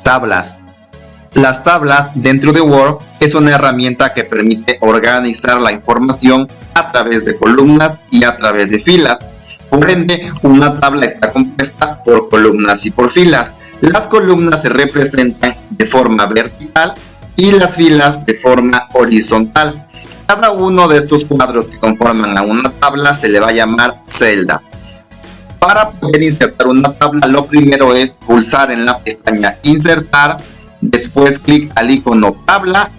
Tablas. Las tablas dentro de Word es una herramienta que permite organizar la información a través de columnas y a través de filas. Por ende, una tabla está compuesta por columnas y por filas. Las columnas se representan de forma vertical y las filas de forma horizontal. Cada uno de estos cuadros que conforman a una tabla se le va a llamar celda. Para poder insertar una tabla, lo primero es pulsar en la pestaña Insertar, después clic al icono tabla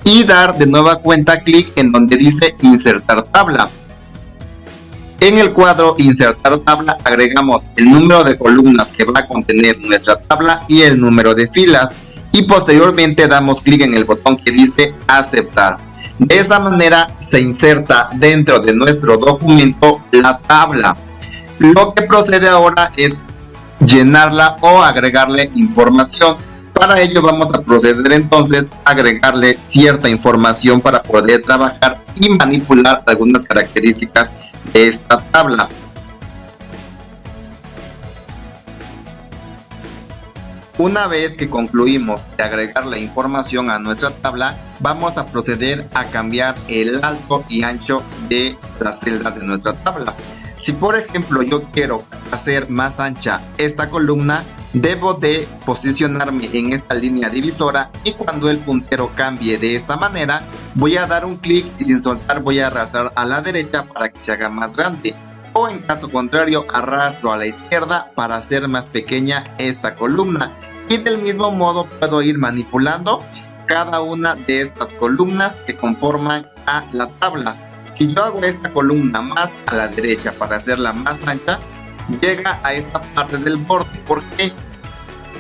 y dar de nueva cuenta clic en donde dice Insertar tabla. En el cuadro Insertar tabla agregamos el número de columnas que va a contener nuestra tabla y el número de filas, y posteriormente damos clic en el botón que dice Aceptar. De esa manera se inserta dentro de nuestro documento la tabla. Lo que procede ahora es llenarla o agregarle información. Para ello vamos a proceder entonces a agregarle cierta información para poder trabajar y manipular algunas características de esta tabla. Una vez que concluimos de agregar la información a nuestra tabla, vamos a proceder a cambiar el alto y ancho de las celdas de nuestra tabla. Si por ejemplo yo quiero hacer más ancha esta columna, debo de posicionarme en esta línea divisora y cuando el puntero cambie de esta manera, voy a dar un clic y sin soltar voy a arrastrar a la derecha para que se haga más grande. O en caso contrario, arrastro a la izquierda para hacer más pequeña esta columna. Y del mismo modo puedo ir manipulando cada una de estas columnas que conforman a la tabla. Si yo hago esta columna más a la derecha para hacerla más ancha, llega a esta parte del borde. ¿Por qué?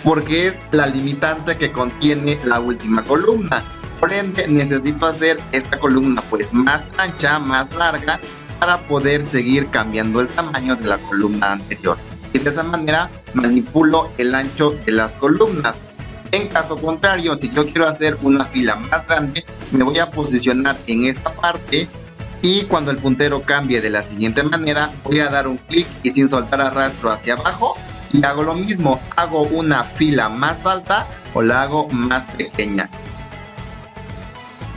Porque es la limitante que contiene la última columna. Por ende, necesito hacer esta columna pues más ancha, más larga, para poder seguir cambiando el tamaño de la columna anterior. Y de esa manera manipulo el ancho de las columnas. En caso contrario, si yo quiero hacer una fila más grande, me voy a posicionar en esta parte y cuando el puntero cambie de la siguiente manera, voy a dar un clic y sin soltar arrastro hacia abajo y hago lo mismo, hago una fila más alta o la hago más pequeña.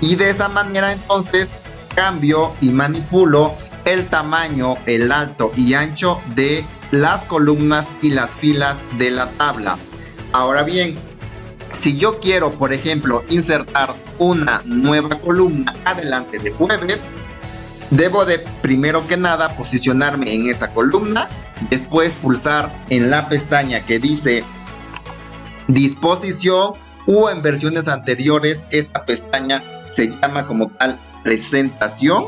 Y de esa manera entonces cambio y manipulo el tamaño, el alto y ancho de las columnas y las filas de la tabla. Ahora bien, si yo quiero, por ejemplo, insertar una nueva columna adelante de jueves, debo de primero que nada posicionarme en esa columna, después pulsar en la pestaña que dice Disposición, o en versiones anteriores esta pestaña se llama como tal Presentación,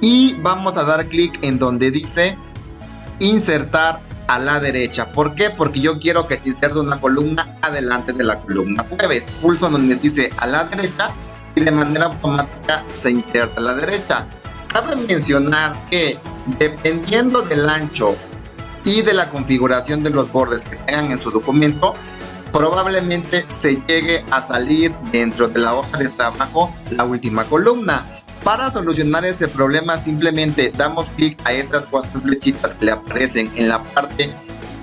y vamos a dar clic en donde dice Insertar a la derecha. ¿Por qué? Porque yo quiero que se inserte una columna adelante de la columna jueves. Pulso donde dice a la derecha y de manera automática se inserta a la derecha. Cabe mencionar que dependiendo del ancho y de la configuración de los bordes que tengan en su documento, probablemente se llegue a salir dentro de la hoja de trabajo la última columna. Para solucionar ese problema simplemente damos clic a estas cuatro flechitas que le aparecen en la parte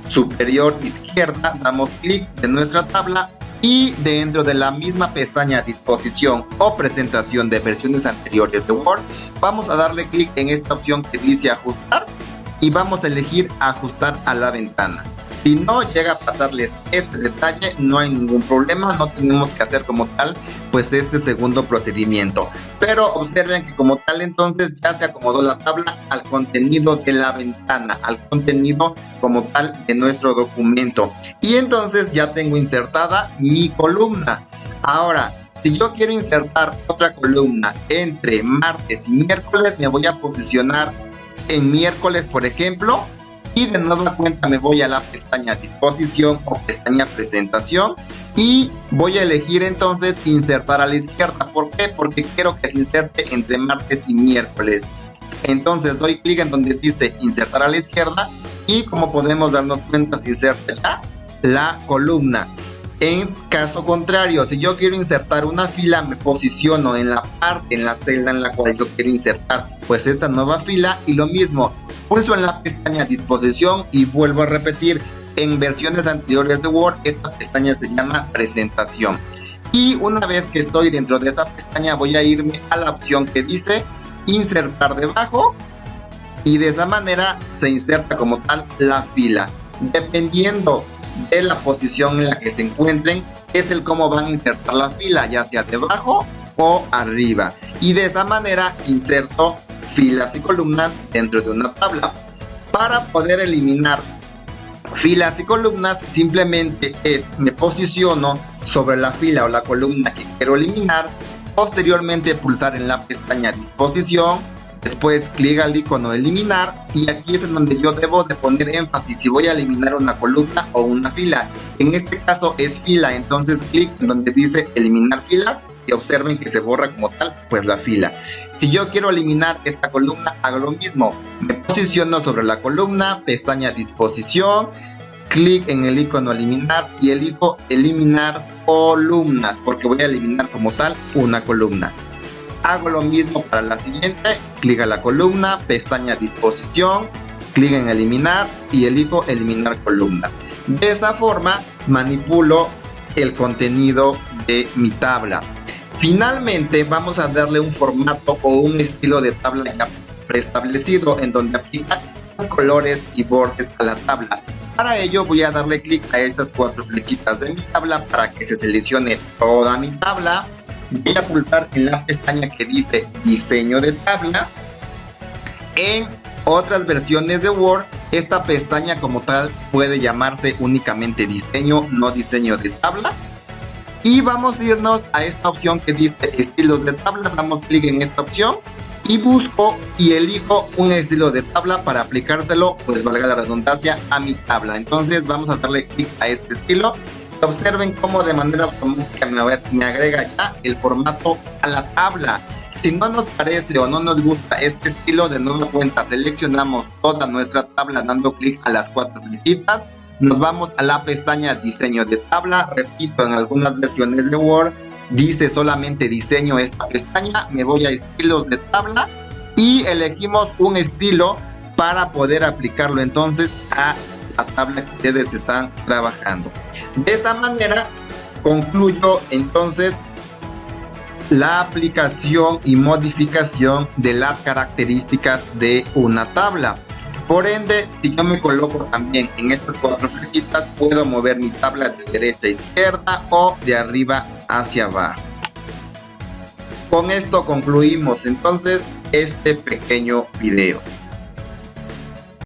superior izquierda, damos clic de nuestra tabla y dentro de la misma pestaña Disposición o Presentación de versiones anteriores de Word, vamos a darle clic en esta opción que dice Ajustar y vamos a elegir Ajustar a la ventana. Si no llega a pasarles este detalle, no hay ningún problema, no tenemos que hacer como tal pues este segundo procedimiento. Pero observen que como tal entonces ya se acomodó la tabla al contenido de la ventana, al contenido como tal de nuestro documento. Y entonces ya tengo insertada mi columna. Ahora, si yo quiero insertar otra columna entre martes y miércoles, me voy a posicionar en miércoles, por ejemplo, y de nueva cuenta me voy a la pestaña Disposición o pestaña Presentación y voy a elegir entonces Insertar a la izquierda. ¿Por qué? Porque quiero que se inserte entre martes y miércoles. Entonces doy clic en donde dice Insertar a la izquierda y como podemos darnos cuenta se inserta ya la columna. En caso contrario, si yo quiero insertar una fila, me posiciono en la parte, en la celda en la cual yo quiero insertar pues esta nueva fila y lo mismo, pulso en la pestaña Disposición y vuelvo a repetir, en versiones anteriores de Word esta pestaña se llama presentación. Y una vez que estoy dentro de esa pestaña voy a irme a la opción que dice insertar debajo, y de esa manera se inserta como tal la fila. Dependiendo de la posición en la que se encuentren es el cómo van a insertar la fila, ya sea debajo o arriba, y de esa manera inserto filas y columnas dentro de una tabla. Para poder eliminar filas y columnas simplemente me posiciono sobre la fila o la columna que quiero eliminar, posteriormente pulsar en la pestaña disposición, después clic al icono eliminar, y aquí es en donde yo debo de poner énfasis si voy a eliminar una columna o una fila. En este caso es fila, entonces clic en donde dice eliminar filas y observen que se borra como tal pues la fila. Si yo quiero eliminar esta columna hago lo mismo, me posiciono sobre la columna, pestaña disposición, clic en el icono eliminar y elijo eliminar columnas porque voy a eliminar como tal una columna. Hago lo mismo para la siguiente, clic a la columna, pestaña disposición, clic en eliminar y elijo eliminar columnas. De esa forma manipulo el contenido de mi tabla. Finalmente vamos a darle un formato o un estilo de tabla ya preestablecido en donde aplica los colores y bordes a la tabla. Para ello voy a darle clic a estas 4 flechitas de mi tabla para que se seleccione toda mi tabla. Voy a pulsar en la pestaña que dice diseño de tabla. En otras versiones de Word esta pestaña como tal puede llamarse únicamente diseño, no diseño de tabla. Y vamos a irnos a esta opción que dice estilos de tabla. Damos clic en esta opción y busco y elijo un estilo de tabla para aplicárselo, pues valga la redundancia, a mi tabla. Entonces vamos a darle clic a este estilo. Observen cómo de manera automática me agrega ya el formato a la tabla. Si no nos parece o no nos gusta este estilo, de nueva cuenta seleccionamos toda nuestra tabla dando clic a las 4 flechitas. Nos vamos a la pestaña diseño de tabla. Repito, en algunas versiones de Word dice solamente diseño esta pestaña. Me voy a estilos de tabla y elegimos un estilo para poder aplicarlo entonces a la tabla que ustedes están trabajando. De esa manera concluyo entonces la aplicación y modificación de las características de una tabla. Por ende, si yo me coloco también en estas 4 flechitas, puedo mover mi tabla de derecha a izquierda o de arriba hacia abajo. Con esto concluimos entonces este pequeño video.